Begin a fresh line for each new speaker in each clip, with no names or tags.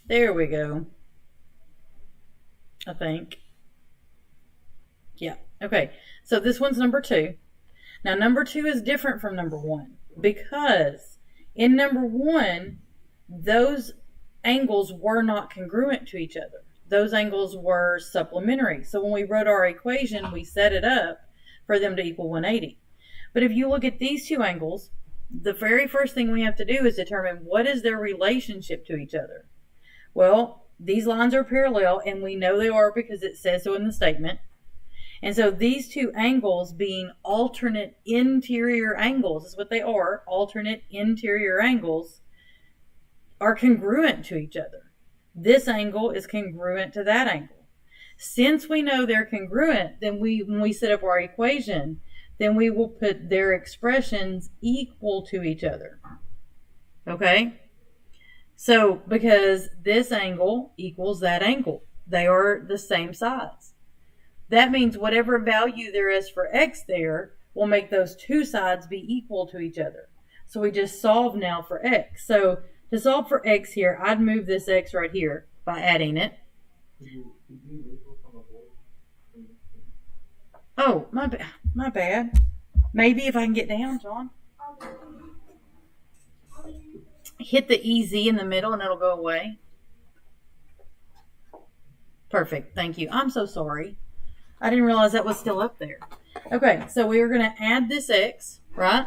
There we go. I think. Yeah. Okay. So this one's number 2. Now, number 2 is different from number 1 because in number 1, those angles were not congruent to each other. Those angles were supplementary. So when we wrote our equation, we set it up for them to equal 180. But if you look at these two angles, the very first thing we have to do is determine what is their relationship to each other. Well, these lines are parallel, and we know they are because it says so in the statement. And so these two angles being alternate interior angles is what they are, alternate interior angles, are congruent to each other. This angle is congruent to that angle. Since we know they're congruent, then when we set up our equation, then we will put their expressions equal to each other. Okay? So, because this angle equals that angle, they are the same size. That means whatever value there is for x there will make those two sides be equal to each other. So we just solve now for x. So to solve for x here, I'd move this x right here by adding it. Oh, my bad. Maybe if I can get down, John. Hit the EZ in the middle and it'll go away. Perfect. Thank you. I'm so sorry. I didn't realize that was still up there. Okay, so we are going to add this x, right?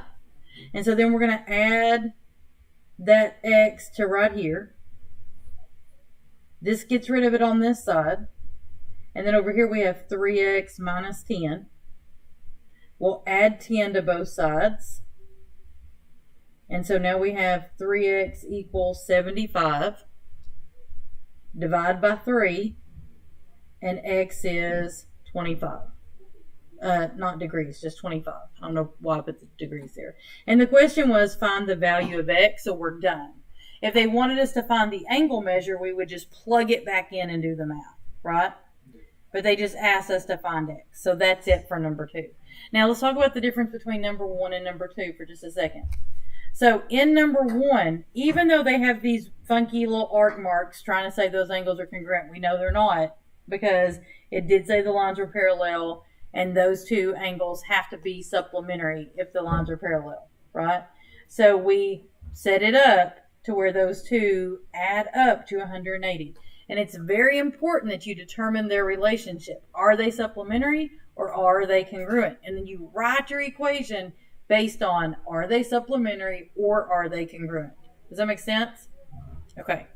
And so then we're going to add that x to right here. This gets rid of it on this side. And then over here we have 3x minus 10. We'll add 10 to both sides. And so now we have 3x equals 75. Divide by 3. And x is 25. Not degrees, just 25. I don't know why I put the degrees there. And the question was find the value of x, so we're done. If they wanted us to find the angle measure, we would just plug it back in and do the math, right? But they just asked us to find x. So that's it for number 2. Now let's talk about the difference between number 1 and number 2 for just a second. So in number 1, even though they have these funky little arc marks trying to say those angles are congruent, we know they're not because it did say the lines were parallel and those two angles have to be supplementary if the lines are parallel, right? So we set it up to where those two add up to 180. And it's very important that you determine their relationship. Are they supplementary or are they congruent? And then you write your equation based on are they supplementary or are they congruent. Does that make sense? Okay.